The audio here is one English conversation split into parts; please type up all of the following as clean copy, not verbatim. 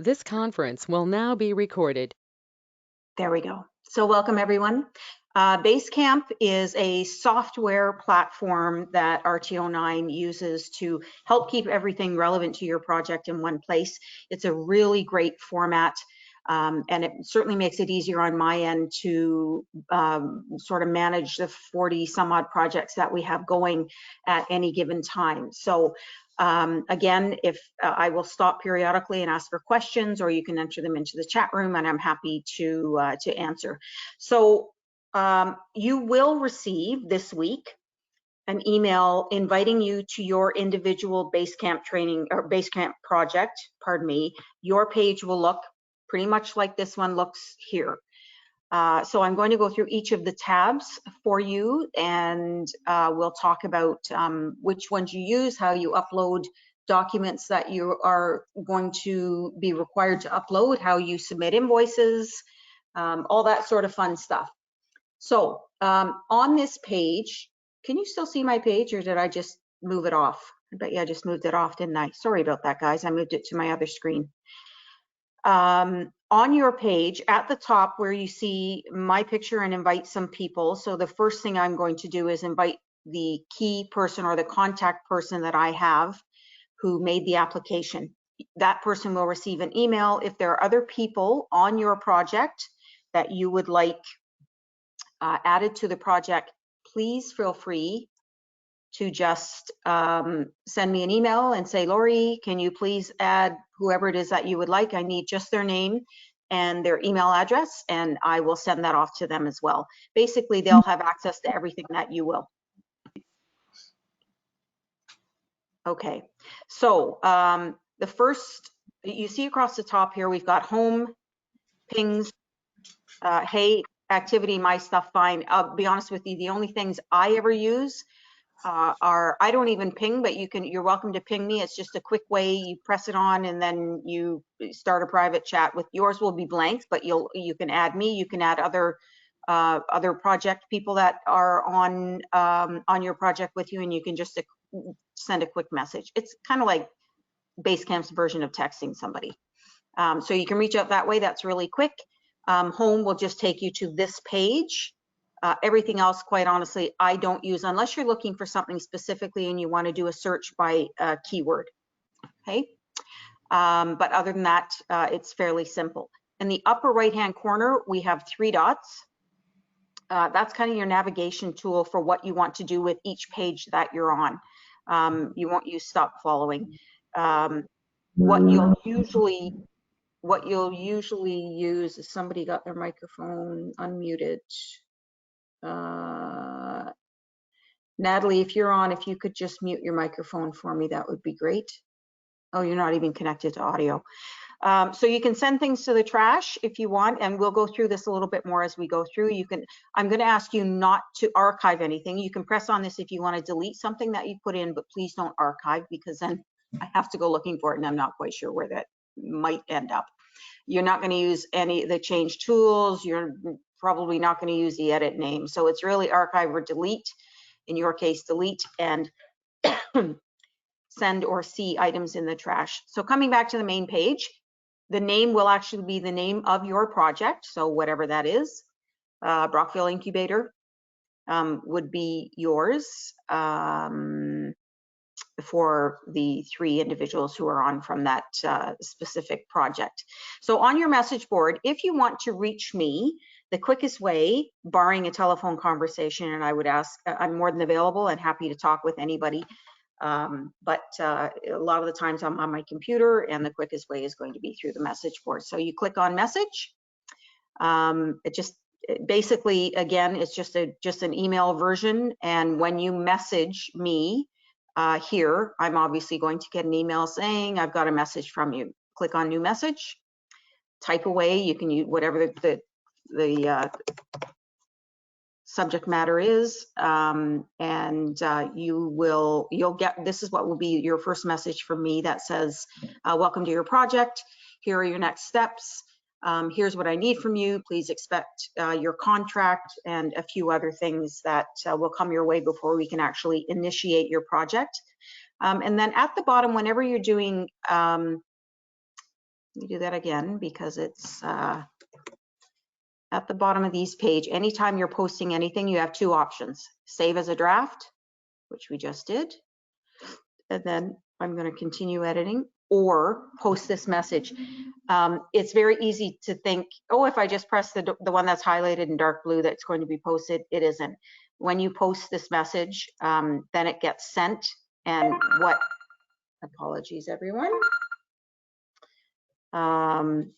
This conference will now be recorded. There we go. So welcome everyone. Basecamp is a software platform that RTO9 uses to help keep everything relevant to your project in one place. It's a really great format, and it certainly makes it easier on my end to sort of manage the 40 some odd projects that we have going at any given time. So again, if I will stop periodically and ask for questions, or you can enter them into the chat room, and I'm happy to answer. So you will receive this week an email inviting you to your individual Basecamp training or Basecamp project. Pardon me. Your page will look pretty much like this one looks here. So I'm going to go through each of the tabs for you, and we'll talk about which ones you use, how you upload documents that you are going to be required to upload, how you submit invoices, all that sort of fun stuff. So on this page, can you still see my page, or did I just move it off? I bet you I just moved it off, didn't I? Sorry about that, guys. I moved it to my other screen. On your page at the top where you see my picture and invite some people. So the first thing I'm going to do is invite the key person or the contact person that I have who made the application. That person will receive an email. If there are other people on your project that you would like added to the project, please feel free to just send me an email and say, Lori, can you please add whoever it is that you would like? I need just their name and their email address, and I will send that off to them as well. Basically, they'll have access to everything that you will. Okay, so the first, you see across the top here, we've got home, pings, hey, activity, my stuff, fine. I'll be honest with you, the only things I ever use are, I don't even ping, but you're welcome to ping me. It's just a quick way. You press it on and then you start a private chat. With yours will be blank, but you can add me. You can add other project people that are on your project with you, and you can just send a quick message. It's kind of like Basecamp's version of texting somebody. So you can reach out that way. That's really quick. Home will just take you to this page. Everything else, quite honestly, I don't use unless you're looking for something specifically and you want to do a search by keyword. Okay, but other than that, it's fairly simple. In the upper right-hand corner, we have 3 dots. That's kind of your navigation tool for what you want to do with each page that you're on. You won't use stop following. What you'll usually use is, somebody got their microphone unmuted. Natalie, if you're on, if you could just mute your microphone for me, that would be great. Oh, you're not even connected to audio. So you can send things to the trash if you want, and we'll go through this a little bit more as we go through. I'm going to ask you not to archive anything. You can press on this if you want to delete something that you put in, but please don't archive, because then I have to go looking for it and I'm not quite sure where that might end up. You're not going to use any of the change tools. You're probably not going to use the edit name. So it's really archive or delete. In your case, delete and send or see items in the trash. So coming back to the main page, the name will actually be the name of your project. So whatever that is, Brockville Incubator would be yours for the 3 individuals who are on from that specific project. So on your message board, if you want to reach me, the quickest way, barring a telephone conversation, and I would ask, I'm more than available and happy to talk with anybody, but a lot of the times I'm on my computer, and the quickest way is going to be through the message board. So you click on message. Basically, again, it's just an email version, and when you message me here, I'm obviously going to get an email saying I've got a message from you. Click on new message, type away. You can use whatever the subject matter is, and you'll get, this is what will be your first message from me that says, welcome to your project. Here are your next steps. Here's what I need from you. Please expect your contract and a few other things that will come your way before we can actually initiate your project. And then at the bottom, whenever you're doing Let me do that again because it's at the bottom of these page. Anytime you're posting anything, you have two options. Save as a draft, which we just did. And then I'm going to continue editing, or post this message. It's very easy to think, oh, if I just press the one that's highlighted in dark blue, that's going to be posted. It isn't. When you post this message, then it gets sent. And what, apologies everyone,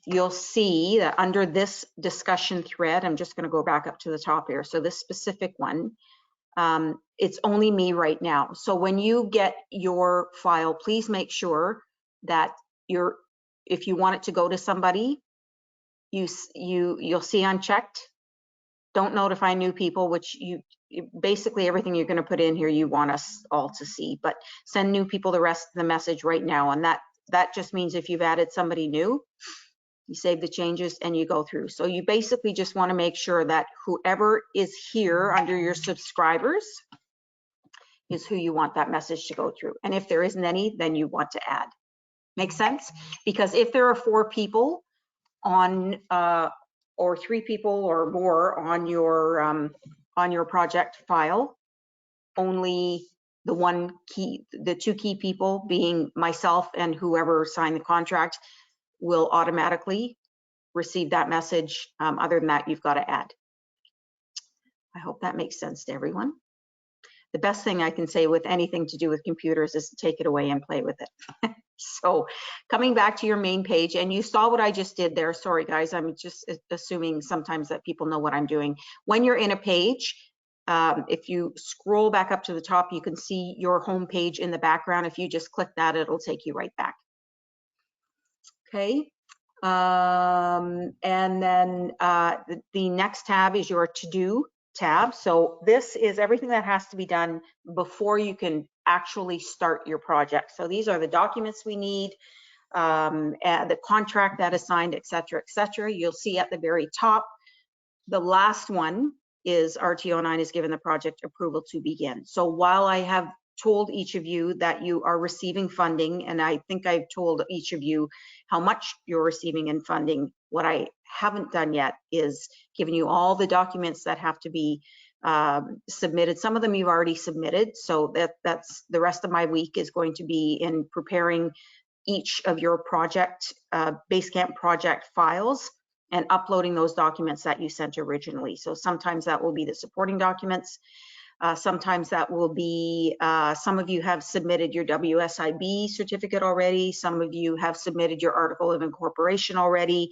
you'll see that under this discussion thread, I'm just going to go back up to the top here. So this specific one, it's only me right now. So when you get your file, please make sure that if you want it to go to somebody, you'll see unchecked. Don't notify new people, which basically everything you're going to put in here you want us all to see, but send new people the rest of the message right now. And that just means if you've added somebody new, you save the changes and you go through. So you basically just want to make sure that whoever is here under your subscribers is who you want that message to go through. And if there isn't any, then you want to add. Make sense? Because if there are 4 people on or 3 people or more on your project file, only the 2 key people, being myself and whoever signed the contract, will automatically receive that message. Other than that, you've got to add. I hope that makes sense to everyone. The best thing I can say with anything to do with computers is to take it away and play with it. So coming back to your main page, and you saw what I just did there. Sorry guys, I'm just assuming sometimes that people know what I'm doing. When you're in a page, if you scroll back up to the top, you can see your home page in the background. If you just click that, it'll take you right back. Okay. And then the next tab is your to-do tab. So this is everything that has to be done before you can actually start your project. So these are the documents we need, and the contract that is signed, et cetera, et cetera. You'll see at the very top, the last one is RTO9 is given the project approval to begin. So while I have told each of you that you are receiving funding, and I think I've told each of you how much you're receiving in funding, what I haven't done yet is given you all the documents that have to be submitted. Some of them you've already submitted, so that's the rest of my week is going to be in preparing each of your project, Basecamp project files, and uploading those documents that you sent originally. So sometimes that will be the supporting documents. Sometimes that will be, some of you have submitted your WSIB certificate already. Some of you have submitted your article of incorporation already.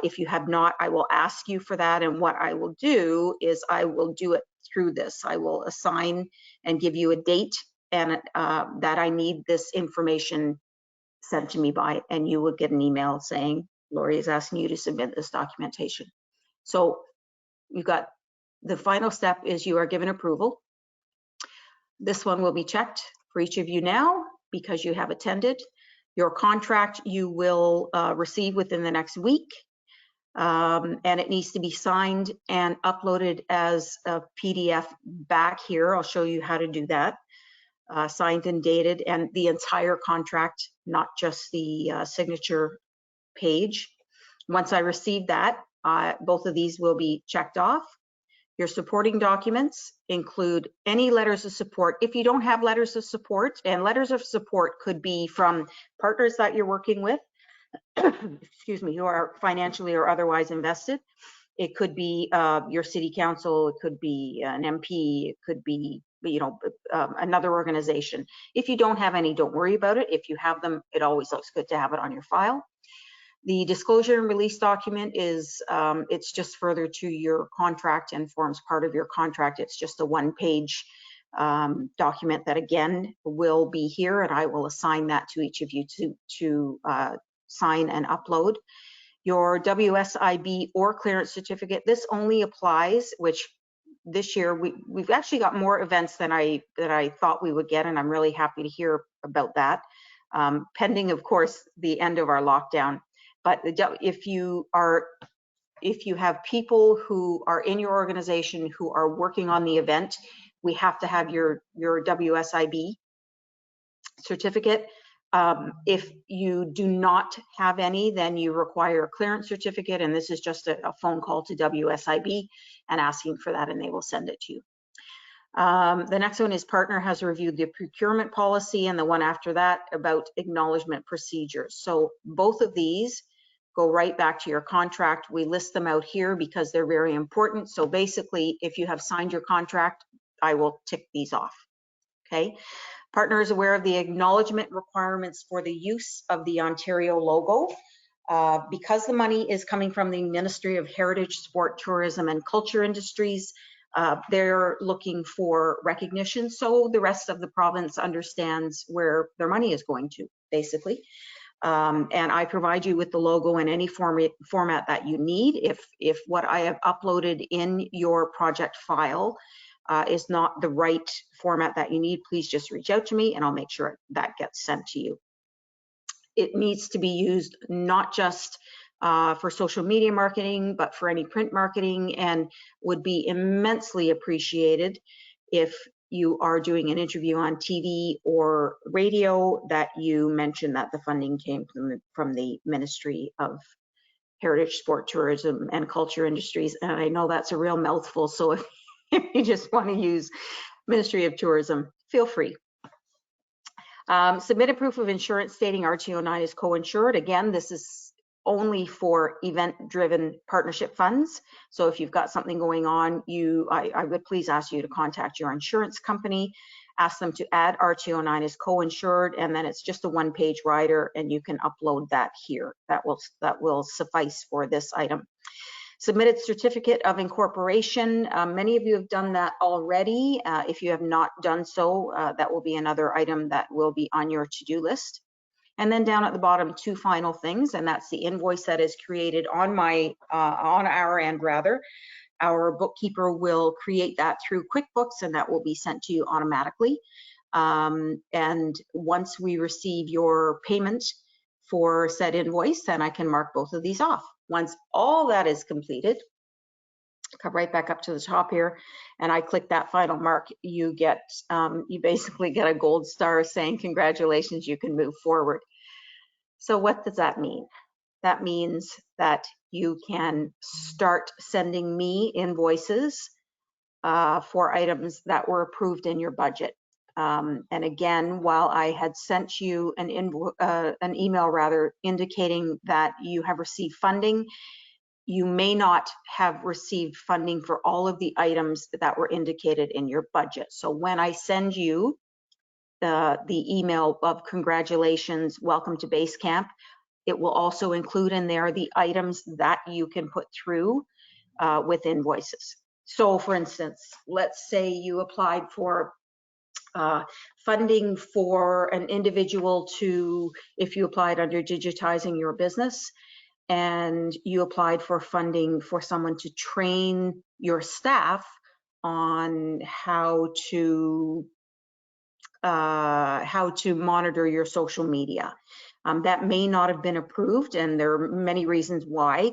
If you have not, I will ask you for that. And what I will do is I will do it through this. I will assign and give you a date and that I need this information sent to me by, and you will get an email saying, Lori is asking you to submit this documentation. So you've got the final step is you are given approval. This one will be checked for each of you now because you have attended. Your contract you will receive within the next week, and it needs to be signed and uploaded as a PDF back here. I'll show you how to do that. Signed and dated, and the entire contract, not just the signature page. Once I receive that, both of these will be checked off. Your supporting documents include any letters of support. If you don't have letters of support, and letters of support could be from partners that you're working with, excuse me, who are financially or otherwise invested. It could be your city council, it could be an MP, it could be, you know, another organization. If you don't have any, don't worry about it. If you have them, it always looks good to have it on your file. The disclosure and release document is, it's just further to your contract and forms part of your contract. It's just a one-page document that again will be here, and I will assign that to each of you to sign and upload. Your WSIB or clearance certificate, this only applies, which this year we've actually got more events than I thought we would get, and I'm really happy to hear about that, pending of course the end of our lockdown. But if you have people who are in your organization who are working on the event, we have to have your WSIB certificate. If you do not have any, then you require a clearance certificate, and this is just a phone call to WSIB and asking for that, and they will send it to you. The next one is partner has reviewed the procurement policy, and the one after that about acknowledgement procedures. So both of these go right back to your contract. We list them out here because they're very important. So basically, if you have signed your contract, I will tick these off, okay? Partner is aware of the acknowledgement requirements for the use of the Ontario logo. Because the money is coming from the Ministry of Heritage, Sport, Tourism and Culture Industries, they're looking for recognition, so the rest of the province understands where their money is going to, basically. And I provide you with the logo in any format that you need. If what I have uploaded in your project file is not the right format that you need, please just reach out to me and I'll make sure that gets sent to you. It needs to be used not just for social media marketing, but for any print marketing, and would be immensely appreciated if you are doing an interview on TV or radio that you mention that the funding came from the Ministry of Heritage, Sport, Tourism and Culture Industries. And I know that's a real mouthful, so if you just want to use Ministry of Tourism, feel free. Submit a proof of insurance stating RTO9 is co-insured. Again, this is only for event-driven partnership funds. So if you've got something going on, I would please ask you to contact your insurance company, ask them to add RTO9 as co-insured, and then it's just a one-page rider, and you can upload that here. That will suffice for this item. Submitted certificate of incorporation. Many of you have done that already. If you have not done so, that will be another item that will be on your to-do list. And then down at the bottom, two final things, and that's the invoice that is created on our end rather. Our bookkeeper will create that through QuickBooks, and that will be sent to you automatically. And once we receive your payment for said invoice, then I can mark both of these off. Once all that is completed, come right back up to the top here, and I click that final mark, you basically get a gold star saying congratulations, you can move forward. So what does that mean? That means that you can start sending me invoices for items that were approved in your budget. And again, while I had sent you an email rather indicating that you have received funding, you may not have received funding for all of the items that were indicated in your budget. So when I send you the email of congratulations, welcome to Basecamp, it will also include in there the items that you can put through with invoices. So for instance, let's say you applied for funding for an individual if you applied under digitizing your business, and you applied for funding for someone to train your staff on how to monitor your social media. That may not have been approved, and there are many reasons why.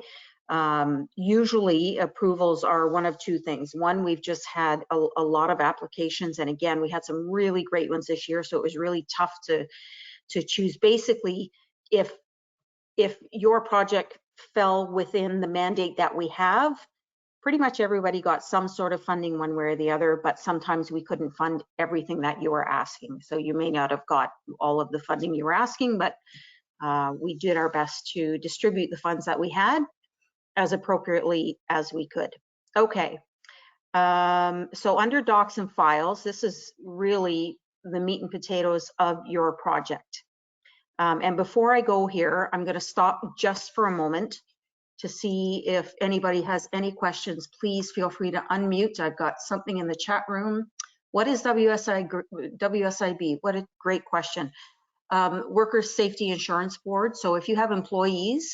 Usually approvals are one of two things. One, we've just had a lot of applications, and again, we had some really great ones this year, so it was really tough to choose. Basically, if your project fell within the mandate that we have, pretty much everybody got some sort of funding one way or the other, but sometimes we couldn't fund everything that you were asking. So you may not have got all of the funding you were asking, but we did our best to distribute the funds that we had as appropriately as we could. Okay, so under docs and files, this is really the meat and potatoes of your project. And before I go here, I'm going to stop just for a moment to see if anybody has any questions. Please feel free to unmute. I've got something in the chat room. What is WSIB? What a great question. Workers' Safety Insurance Board. So if you have employees,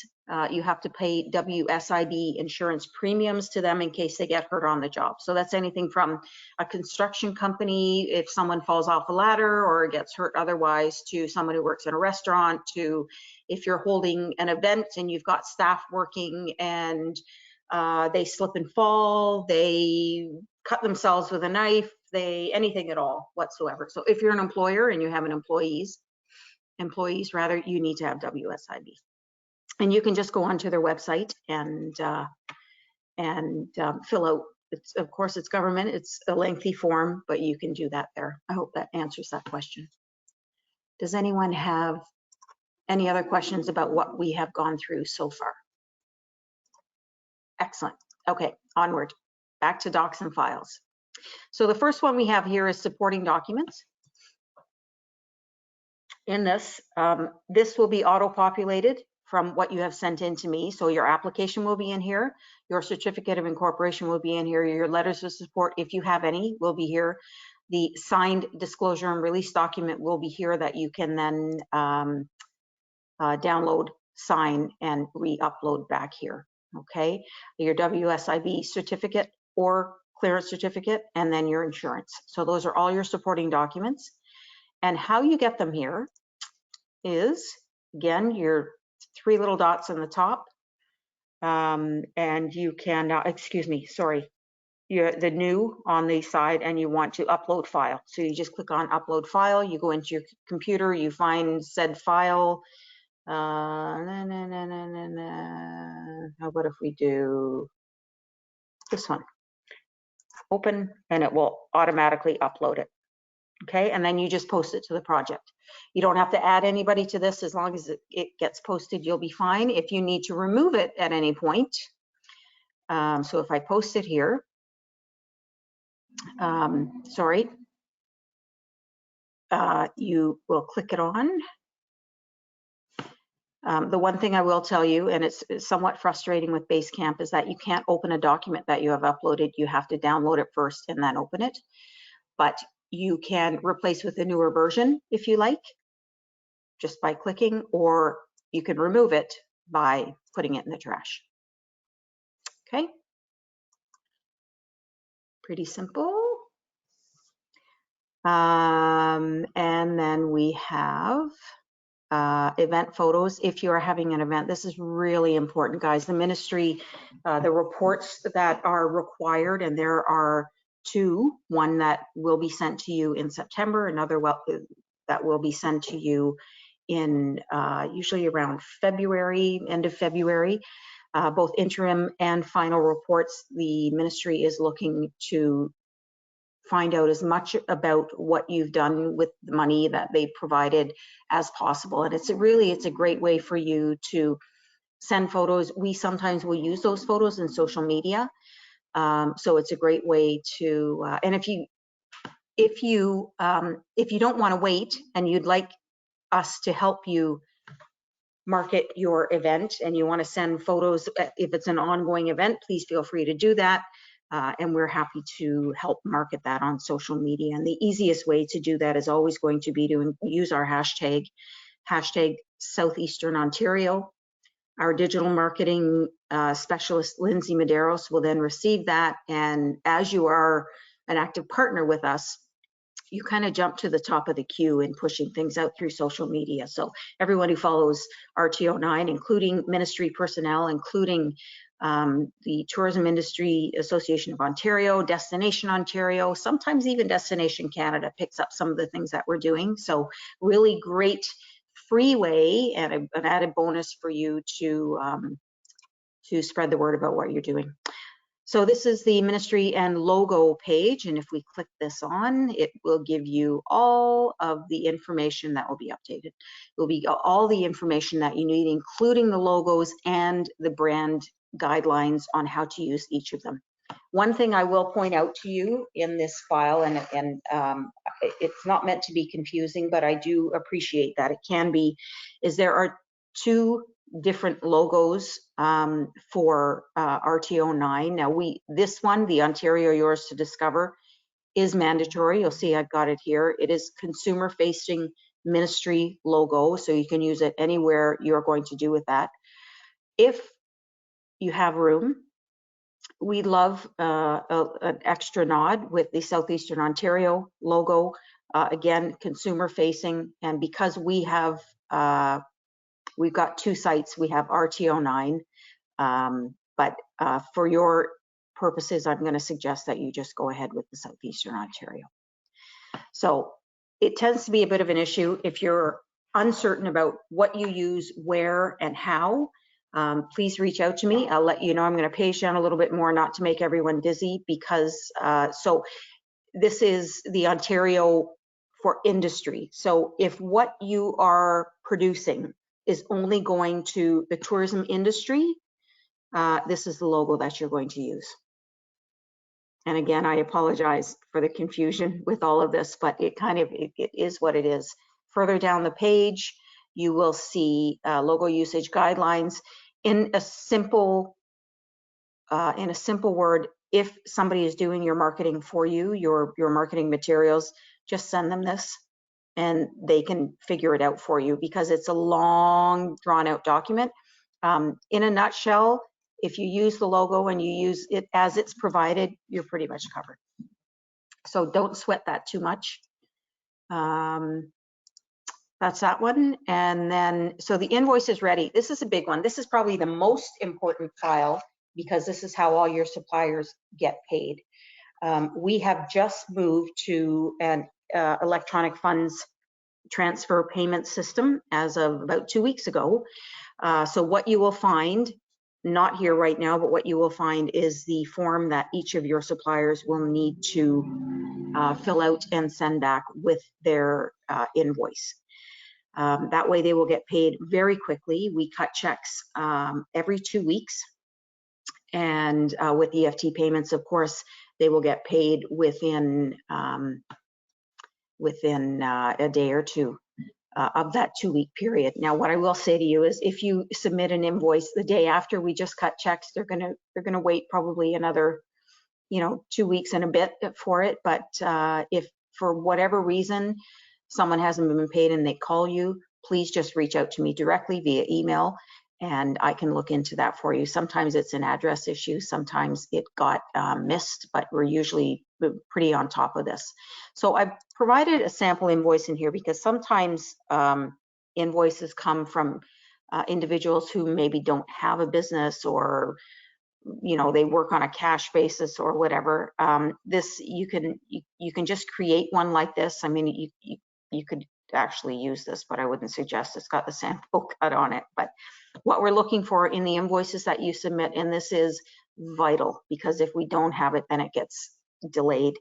you have to pay WSIB insurance premiums to them in case they get hurt on the job. So that's anything from a construction company, if someone falls off a ladder or gets hurt otherwise, to someone who works in a restaurant, to if you're holding an event and you've got staff working and they slip and fall, they cut themselves with a knife, anything at all whatsoever. So if you're an employer and you have an employees, employees rather, you need to have WSIB. And you can just go onto their website and fill out, of course it's government, it's a lengthy form, but you can do that there. I hope that answers that question. Does anyone have any other questions about what we have gone through so far? Excellent. Okay, onward. Back to docs and files. So the first one we have here is supporting documents. In this, this will be auto-populated from what you have sent in to me. So your application will be in here, your certificate of incorporation will be in here, your letters of support, if you have any, will be here. The signed disclosure and release document will be here that you can then download, sign, and re-upload back here, okay? Your WSIB certificate or clearance certificate, and then your insurance. So those are all your supporting documents. And how you get them here is, again, your 3 little dots on the top, and you can, excuse me, sorry, the new on the side, and you want to upload file. So you just click on upload file, you go into your computer, you find said file. How about if we do this one? Open, and it will automatically upload it. Okay, and then you just post it to the project. You don't have to add anybody to this. As long as it gets posted, you'll be fine. If you need to remove it at any point, so if I post it here, you will click it on. The one thing I will tell you, and it's somewhat frustrating with Basecamp, is that you can't open a document that you have uploaded. You have to download it first and then open it. But you can replace with a newer version if you like, just by clicking, or you can remove it by putting it in the trash. Okay, pretty simple. And then we have event photos. If you are having an event, this is really important, guys. The ministry, the reports that are required, and there are 2, one that will be sent to you in September, another that will be sent to you in usually around February, end of February. Both interim and final reports, the ministry is looking to find out as much about what you've done with the money that they provided as possible. And it's a great way for you to send photos. We sometimes will use those photos in social media. So it's a great way to, and if you don't want to wait and you'd like us to help you market your event and you want to send photos, if it's an ongoing event, please feel free to do that. And we're happy to help market that on social media. And the easiest way to do that is always going to be to use our hashtag Southeastern Ontario. Our digital marketing specialist, Lindsay Medeiros, will then receive that. And as you are an active partner with us, you kind of jump to the top of the queue in pushing things out through social media. So everyone who follows RTO9, including ministry personnel, including the Tourism Industry Association of Ontario, Destination Ontario, sometimes even Destination Canada picks up some of the things that we're doing. So really great free way and an added bonus for you to spread the word about what you're doing. So this is the ministry and logo page, and if we click this on, it will give you all of the information that will be updated. It will be all the information that you need, including the logos and the brand guidelines on how to use each of them. One thing I will point out to you in this file, and it's not meant to be confusing, but I do appreciate that it can be, is there are 2 different logos for RTO9. Now this one, the Ontario Yours to Discover, is mandatory. You'll see I've got it here. It is consumer facing ministry logo, so you can use it anywhere you're going to do with that. If you have room, we love an extra nod with the Southeastern Ontario logo. Again, consumer facing, and because we have we've got 2 sites. We have RTO9, but for your purposes, I'm going to suggest that you just go ahead with the Southeastern Ontario. So it tends to be a bit of an issue if you're uncertain about what you use, where, and how, please reach out to me. I'll let you know. I'm going to page down a little bit more, not to make everyone dizzy, because so this is the Ontario for industry. So if what you are producing is only going to the tourism industry, this is the logo that you're going to use. And again, I apologize for the confusion with all of this, but it is what it is. Further down the page, you will see logo usage guidelines in a simple word. If somebody is doing your marketing for you, your marketing materials, just send them this and they can figure it out for you, because it's a long, drawn out document. In a nutshell, if you use the logo and you use it as it's provided, you're pretty much covered. So don't sweat that too much. That's that one. And then, so the invoice is ready. This is a big one. This is probably the most important file, because this is how all your suppliers get paid. We have just moved to an electronic funds transfer payment system as of about 2 weeks ago. So what you will find, not here right now, but what you will find is the form that each of your suppliers will need to fill out and send back with their invoice. That way they will get paid very quickly. We cut checks every 2 weeks. And with EFT payments, of course, they will get paid within a day or two of that 2 week period. Now, what I will say to you is, if you submit an invoice the day after we just cut checks, they're gonna wait probably another 2 weeks and a bit for it. But if for whatever reason someone hasn't been paid and they call you, please just reach out to me directly via email, and I can look into that for you. Sometimes it's an address issue, sometimes it got missed, but we're usually pretty on top of this. So I've provided a sample invoice in here because sometimes invoices come from individuals who maybe don't have a business, or they work on a cash basis or whatever. This you can just create one like this. I mean, you could actually use this, but I wouldn't suggest. It's got the sample cut on it. But what we're looking for in the invoices that you submit, and this is vital, because if we don't have it, then it gets delayed.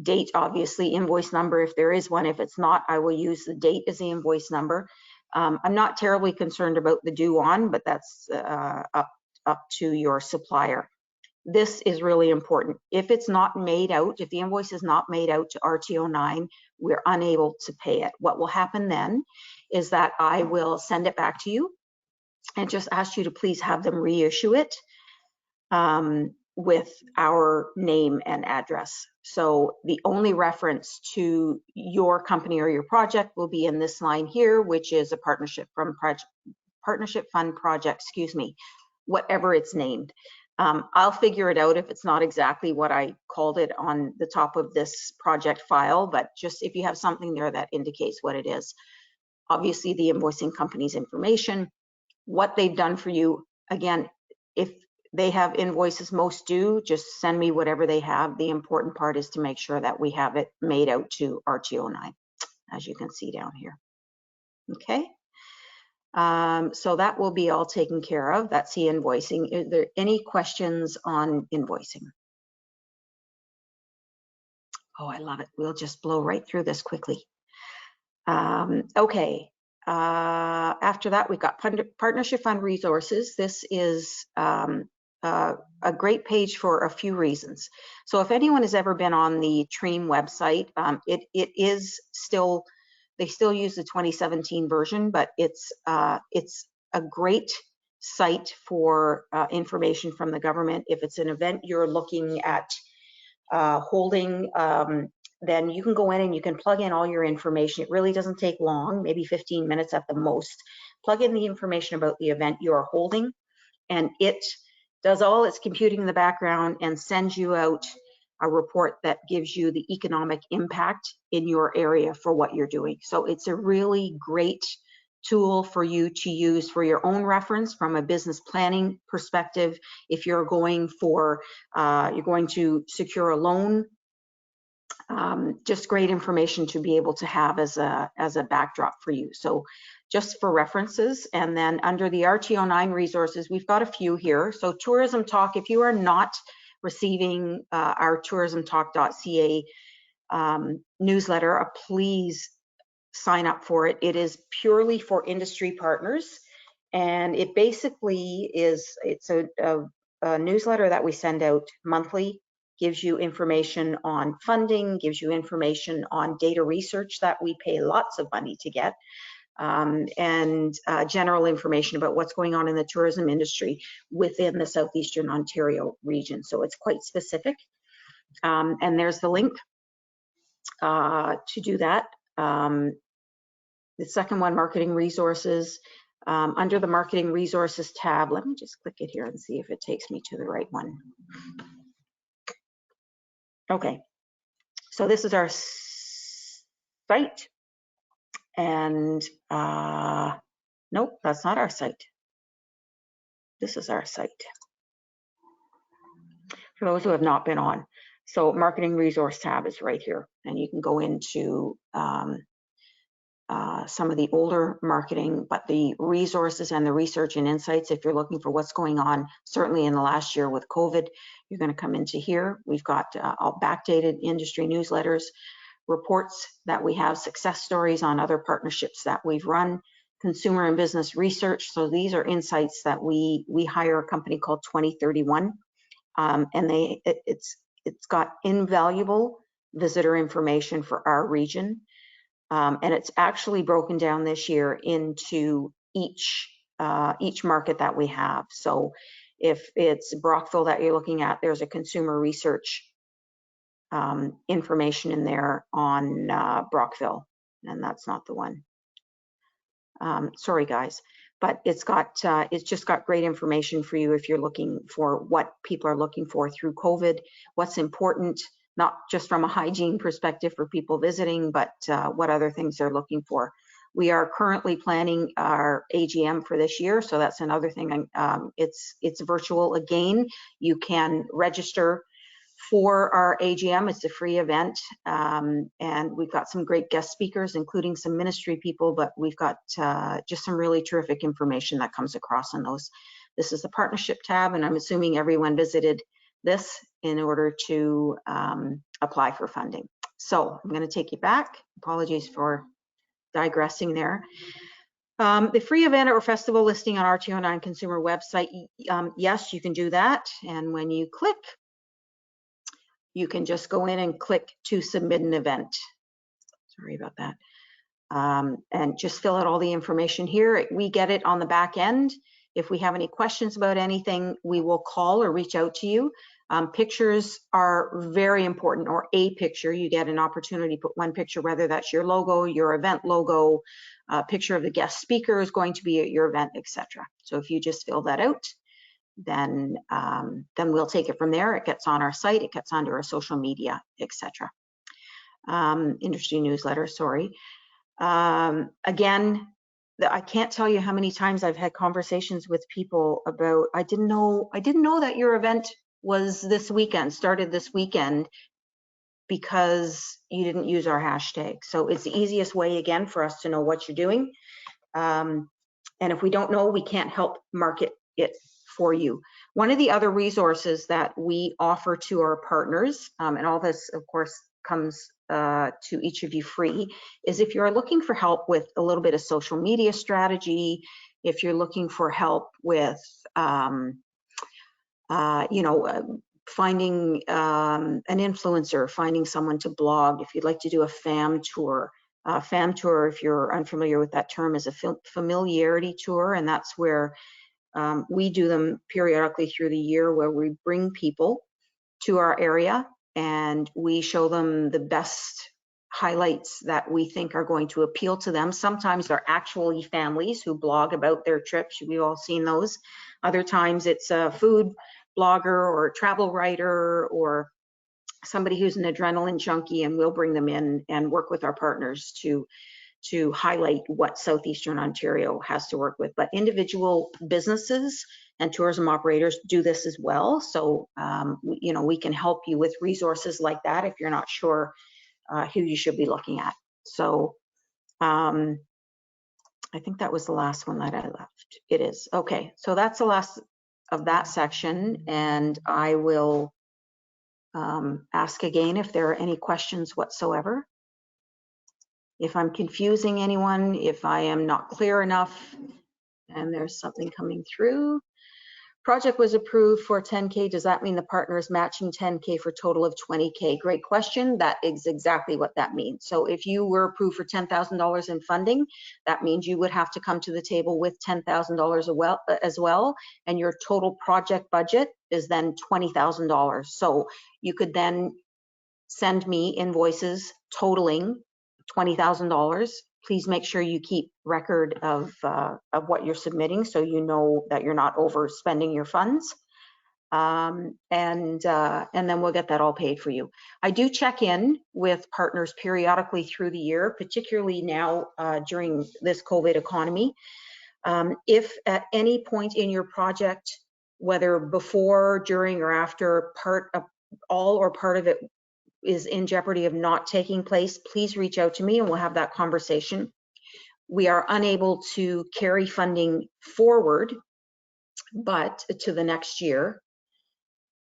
Date, obviously, invoice number if there is one. If it's not, I will use the date as the invoice number. I'm not terribly concerned about the due on, but that's up to your supplier. This is really important. If it's not made out, if the invoice is not made out to RTO9, we're unable to pay it. What will happen then is that I will send it back to you and just ask you to please have them reissue it with our name and address. So the only reference to your company or your project will be in this line here, which is a partnership fund project, whatever it's named. I'll figure it out if it's not exactly what I called it on the top of this project file, but just if you have something there that indicates what it is. Obviously, the invoicing company's information, what they've done for you. Again, if they have invoices most due, just send me whatever they have. The important part is to make sure that we have it made out to RTO9, as you can see down here. Okay. So that will be all taken care of. That's the invoicing. Are there any questions on invoicing? Oh, I love it. We'll just blow right through this quickly. Okay. After that, we've got partnership fund resources. This is a great page for a few reasons. So if anyone has ever been on the TREAM website, it is still, they still use the 2017 version, but it's a great site for information from the government. If it's an event you're looking at holding, then you can go in and you can plug in all your information. It really doesn't take long, maybe 15 minutes at the most. Plug in the information about the event you're holding, and it does all its computing in the background and sends you out a report that gives you the economic impact in your area for what you're doing. So it's a really great tool for you to use for your own reference from a business planning perspective. If you're going for, you're going to secure a loan just great information to be able to have as a backdrop for you. So just for references. And then under the RTO9 resources, we've got a few here. So Tourism Talk, if you are not receiving our tourismtalk.ca newsletter, please sign up for it. It is purely for industry partners. And it basically is, it's a newsletter that we send out monthly, gives you information on funding, gives you information on data research that we pay lots of money to get, and general information about what's going on in the tourism industry within the Southeastern Ontario region. So it's quite specific. And there's the link to do that. The second one, marketing resources. Under the marketing resources tab, let me just click it here and see if it takes me to the right one. Okay, so this is our site, and nope, that's not our site. This is our site. For those who have not been on, so marketing resource tab is right here, and you can go into some of the older marketing, but the resources and the research and insights, if you're looking for what's going on, certainly in the last year with COVID, you're going to come into here. We've got all backdated industry newsletters, reports that we have, success stories on other partnerships that we've run, consumer and business research. So these are insights that we hire a company called 2031, and it's got invaluable visitor information for our region. And it's actually broken down this year into each market that we have. So if it's Brockville that you're looking at, there's a consumer research information in there on Brockville, and that's not the one. Sorry guys, but it's just got great information for you if you're looking for what people are looking for through COVID, what's important, not just from a hygiene perspective for people visiting, but what other things they're looking for. We are currently planning our AGM for this year, so that's another thing. It's virtual again. You can register for our AGM. It's a free event, and we've got some great guest speakers, including some ministry people, but we've got just some really terrific information that comes across on those. This is the partnership tab, and I'm assuming everyone visited this in order to apply for funding. So I'm going to take you back. Apologies for digressing there. The free event or festival listing on RTO9 consumer website, yes, you can do that. And when you click, you can just go in and click to submit an event. Sorry about that. And just fill out all the information here. We get it on the back end. If we have any questions about anything, we will call or reach out to you. Pictures are very important, or a picture. You get an opportunity to put one picture, whether that's your logo, your event logo, a picture of the guest speaker is going to be at your event, etc. So if you just fill that out, then we'll take it from there. It gets on our site, it gets onto our social media, etc. Industry newsletter, sorry. Again, I can't tell you how many times I've had conversations with people about, I didn't know that your event was this weekend, started this weekend, because you didn't use our hashtag. So it's the easiest way, again, for us to know what you're doing. And if we don't know, we can't help market it for you. One of the other resources that we offer to our partners, and all this, of course, comes to each of you free, is if you're looking for help with a little bit of social media strategy, if you're looking for help with finding an influencer, finding someone to blog, if you'd like to do a FAM tour. FAM tour, if you're unfamiliar with that term, is a familiarity tour, and that's where we do them periodically through the year, where we bring people to our area and we show them the best highlights that we think are going to appeal to them. Sometimes they're actually families who blog about their trips. We've all seen those. Other times it's a food blogger or a travel writer or somebody who's an adrenaline junkie, and we'll bring them in and work with our partners to to highlight what Southeastern Ontario has to work with. But individual businesses and tourism operators do this as well. So, we can help you with resources like that if you're not sure who you should be looking at. So I think that was the last one that I left. It is. Okay, so that's the last of that section, and I will ask again if there are any questions whatsoever. If I'm confusing anyone, if I am not clear enough, and there's something coming through. Project was approved for 10K. Does that mean the partner is matching 10K for a total of 20K? Great question. That is exactly what that means. So if you were approved for $10,000 in funding, that means you would have to come to the table with $10,000 as well, and your total project budget is then $20,000. So you could then send me invoices totaling $20,000. Please make sure you keep record of what you're submitting so you know that you're not overspending your funds. And then we'll get that all paid for you. I do check in with partners periodically through the year, particularly now during this COVID economy. If at any point in your project, whether before, during, or after, all or part of it is in jeopardy of not taking place, please reach out to me and we'll have that conversation. We are unable to carry funding forward, but to the next year.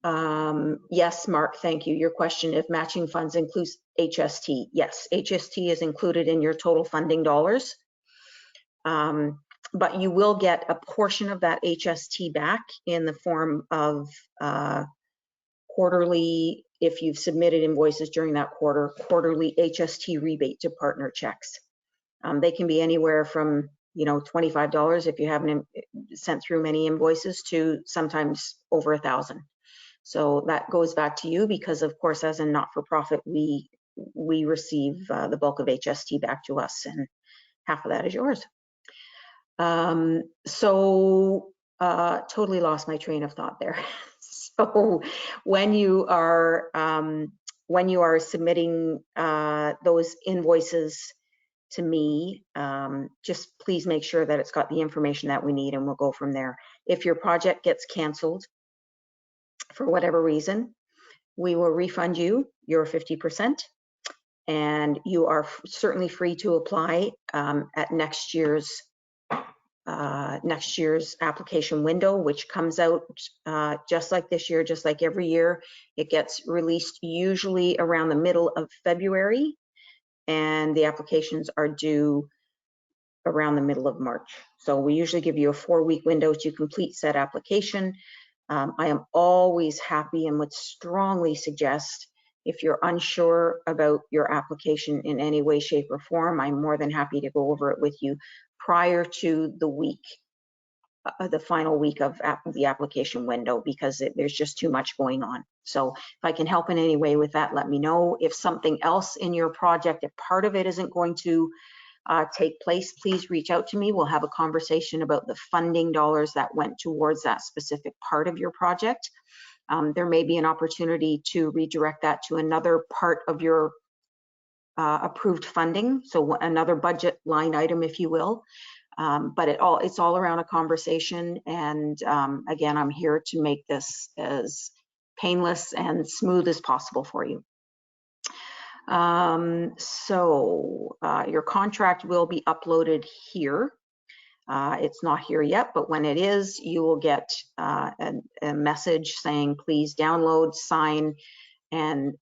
Yes, Mark, thank you. Your question, if matching funds includes HST. Yes, HST is included in your total funding dollars. But you will get a portion of that HST back in the form of quarterly, if you've submitted invoices during that quarter, quarterly HST rebate to partner checks. They can be anywhere from $25 if you haven't sent through many invoices to sometimes over $1,000. So that goes back to you because, of course, as a not-for-profit, we receive the bulk of HST back to us, and half of that is yours. Totally lost my train of thought there. So when you are submitting those invoices to me, just please make sure that it's got the information that we need, and we'll go from there. If your project gets canceled for whatever reason, we will refund you your 50%, and you are certainly free to apply at next year's application window, which comes out just like this year, just like every year. It gets released usually around the middle of February, and the applications are due around the middle of March. So we usually give you a 4-week window to complete said application. I am always happy and would strongly suggest, if you're unsure about your application in any way, shape, or form, I'm more than happy to go over it with you prior to the final week of the application window, because there's just too much going on. So if I can help in any way with that, let me know. If something else in your project, if part of it isn't going to take place, please reach out to me. We'll have a conversation about the funding dollars that went towards that specific part of your project. There may be an opportunity to redirect that to another part of your approved funding, so another budget line item, if you will. But it's all around a conversation, and again, I'm here to make this as painless and smooth as possible for you. Your contract will be uploaded here. It's not here yet, but when it is, you will get a message saying please download, sign, and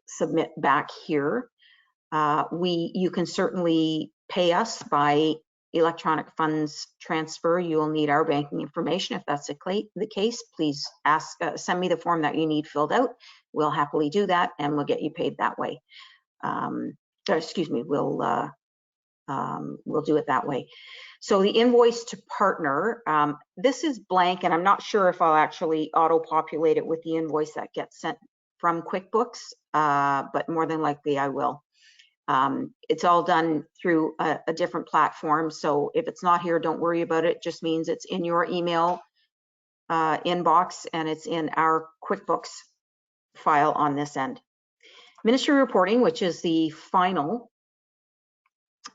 submit back here. You can certainly pay us by electronic funds transfer. You will need our banking information. If that's the case, please send me the form that you need filled out. We'll happily do that, and we'll get you paid that way. Excuse me, we'll do it that way. So the invoice to partner, this is blank, and I'm not sure if I'll actually auto-populate it with the invoice that gets sent from QuickBooks, but more than likely I will. It's all done through a different platform, so if it's not here, don't worry about it. It just means it's in your email inbox, and it's in our QuickBooks file on this end. Ministry reporting, which is the final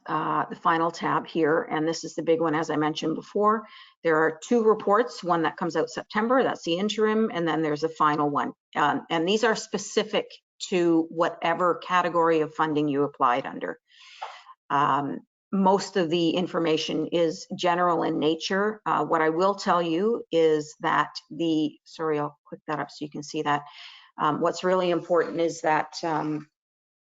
the final tab here, and this is the big one, as I mentioned before. There are two reports, one that comes out September, that's the interim, and then there's a final one. And these are specific to whatever category of funding you applied under. Most of the information is general in nature. What I will tell you is that sorry, I'll click that up so you can see that. What's really important is that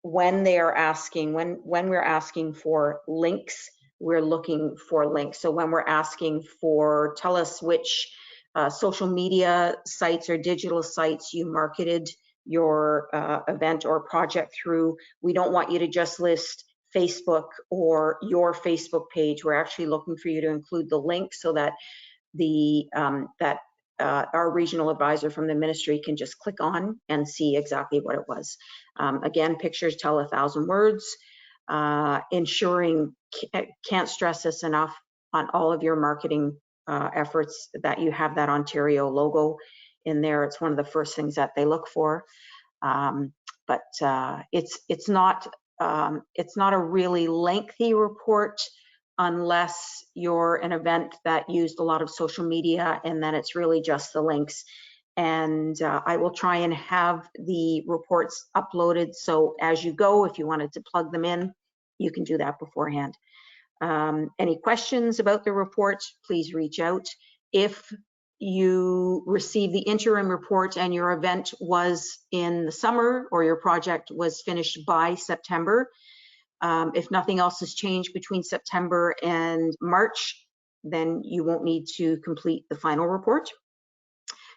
when we're asking for links, we're looking for links. So when we're asking for, tell us which social media sites or digital sites you marketed your event or project through, we don't want you to just list Facebook or your Facebook page. We're actually looking for you to include the link so that our regional advisor from the ministry can just click on and see exactly what it was. Again, pictures tell 1,000 words. Ensuring, can't stress this enough, on all of your marketing efforts that you have that Ontario logo in there. It's one of the first things that they look for. But it's not a really lengthy report unless you're an event that used a lot of social media, and then it's really just the links. And I will try and have the reports uploaded, so as you go, if you wanted to plug them in, you can do that beforehand. Any questions about the report, please reach out. If you receive the interim report and your event was in the summer or your project was finished by September, if nothing else has changed between September and March, then you won't need to complete the final report.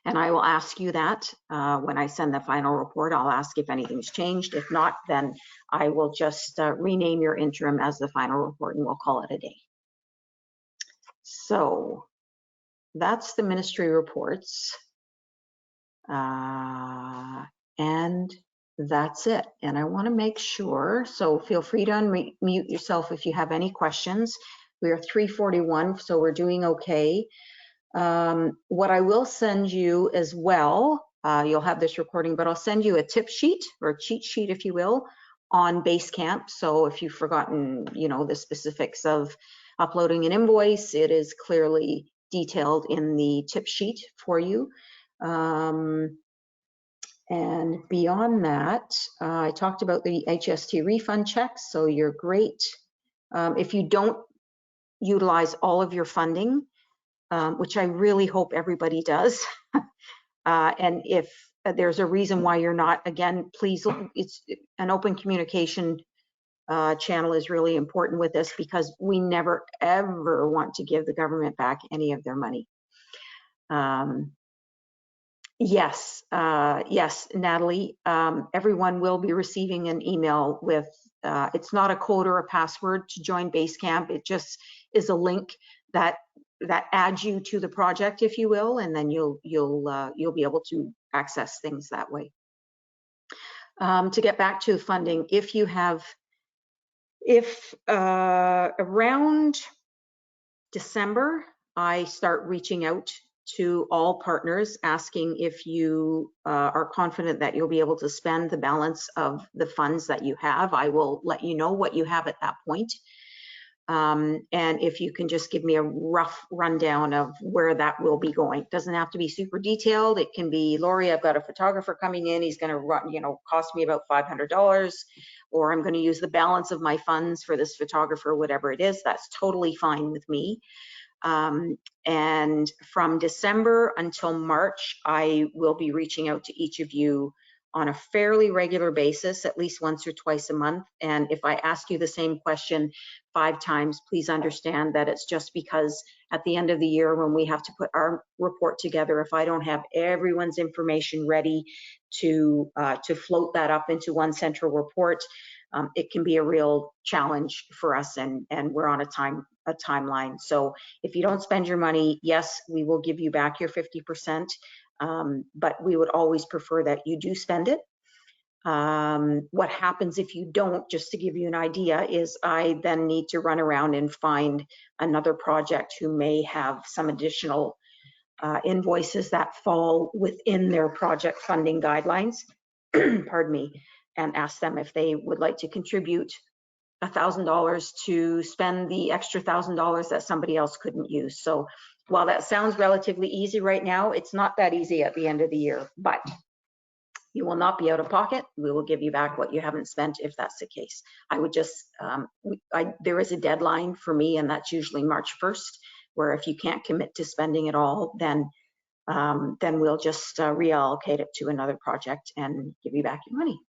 And I will ask you that when I send the final report. I'll ask if anything's changed. If not, then I will just rename your interim as the final report and we'll call it a day. So that's the ministry reports. And that's it. And I want to make sure, so feel free to unmute yourself if you have any questions. We are 3:41, so we're doing okay. What I will send you as well, you'll have this recording, but I'll send you a tip sheet or a cheat sheet, if you will, on Basecamp. So if you've forgotten, the specifics of uploading an invoice, it is clearly detailed in the tip sheet for you. And beyond that, I talked about the HST refund checks, so you're great. If you don't utilize all of your funding, which I really hope everybody does, and if there's a reason why you're not, again, please, it's an open communication channel is really important with this, because we never ever want to give the government back any of their money. Yes, Natalie, everyone will be receiving an email with, it's not a code or a password to join Basecamp. It just is a link that adds you to the project, if you will, and then you'll be able to access things that way. To get back to funding, if around December, I start reaching out to all partners asking if you are confident that you'll be able to spend the balance of the funds that you have. I will let you know what you have at that point. And if you can just give me a rough rundown of where that will be going. It doesn't have to be super detailed. It can be, Lori, I've got a photographer coming in. He's going to run, cost me about $500, or I'm going to use the balance of my funds for this photographer, whatever it is. That's totally fine with me. And from December until March, I will be reaching out to each of you on a fairly regular basis, at least once or twice a month. And if I ask you the same question 5 times, please understand that it's just because at the end of the year, when we have to put our report together, if I don't have everyone's information ready to float that up into one central report, it can be a real challenge for us, and we're on a timeline. So if you don't spend your money, yes, we will give you back your 50%, but we would always prefer that you do spend it. What happens if you don't, just to give you an idea, is I then need to run around and find another project who may have some additional invoices that fall within their project funding guidelines, pardon me, and ask them if they would like to contribute $1,000 to spend the extra $1,000 that somebody else couldn't use. So while that sounds relatively easy right now, it's not that easy at the end of the year, but you will not be out of pocket. We will give you back what you haven't spent if that's the case. I would just, there is a deadline for me, and that's usually March 1st, where if you can't commit to spending it all, then we'll just reallocate it to another project and give you back your money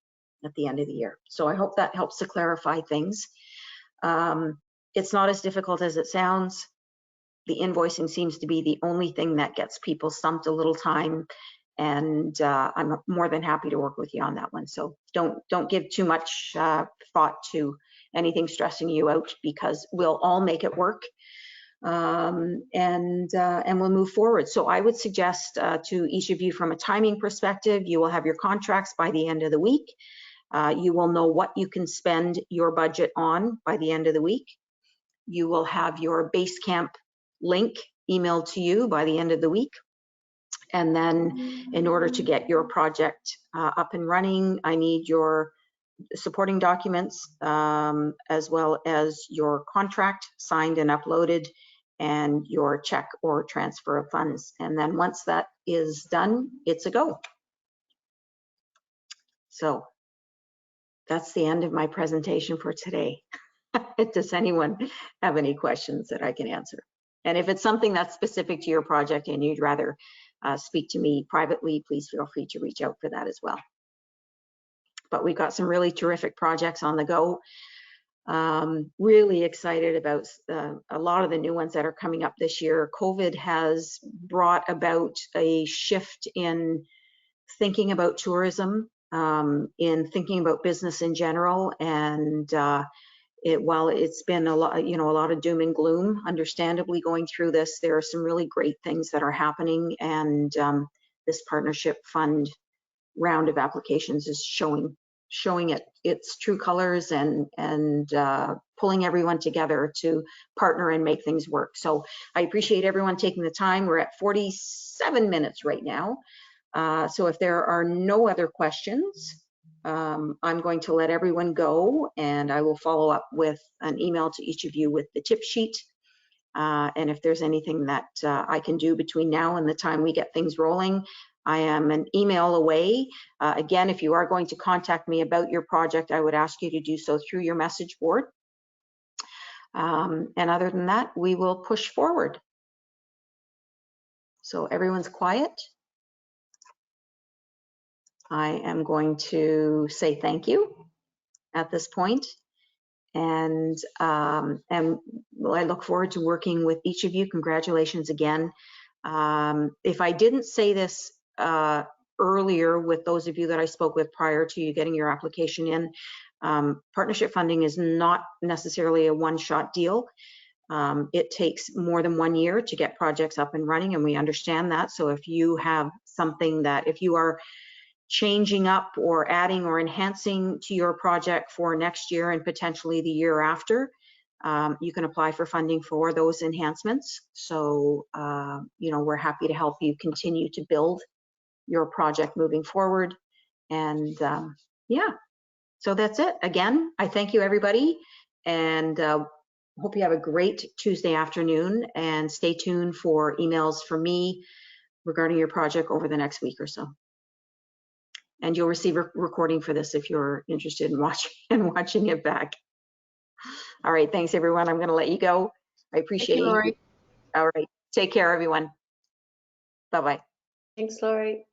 at the end of the year. So I hope that helps to clarify things. It's not as difficult as it sounds. The invoicing seems to be the only thing that gets people stumped a little time, and I'm more than happy to work with you on that one. So don't give too much thought to anything stressing you out, because we'll all make it work. And we'll move forward. So I would suggest to each of you, from a timing perspective, you will have your contracts by the end of the week. You will know what you can spend your budget on by the end of the week. You will have your Basecamp link emailed to you by the end of the week. And then in order to get your project up and running, I need your supporting documents, as well as your contract signed and uploaded, and your check or transfer of funds. And then once that is done, it's a go. So that's the end of my presentation for today. Does anyone have any questions that I can answer? And if it's something that's specific to your project and you'd rather speak to me privately, please feel free to reach out for that as well. But we've got some really terrific projects on the go. Really excited about a lot of the new ones that are coming up this year. COVID has brought about a shift in thinking about tourism, in thinking about business in general, and while it's been a lot of doom and gloom, understandably, going through this, there are some really great things that are happening, and this partnership fund round of applications is showing its true colors, and pulling everyone together to partner and make things work. So I appreciate everyone taking the time. We're at 47 minutes right now. So if there are no other questions, I'm going to let everyone go, and I will follow up with an email to each of you with the tip sheet. And if there's anything that I can do between now and the time we get things rolling, I am an email away. Again, if you are going to contact me about your project, I would ask you to do so through your message board. And other than that, we will push forward. So everyone's quiet. I am going to say thank you at this point. And I look forward to working with each of you. Congratulations again. If I didn't say this earlier with those of you that I spoke with prior to you getting your application in, partnership funding is not necessarily a one-shot deal. It takes more than 1 year to get projects up and running, and we understand that. So if you have something that, if you are changing up or adding or enhancing to your project for next year and potentially the year after, you can apply for funding for those enhancements. So, we're happy to help you continue to build your project moving forward. And yeah, so that's it. Again, I thank you, everybody, and hope you have a great Tuesday afternoon, and stay tuned for emails from me regarding your project over the next week or so. And you'll receive a recording for this if you're interested in watching it back. All right, thanks everyone. I'm going to let you go. I appreciate you. Laurie. All right, take care, everyone. Bye-bye. Thanks, Laurie.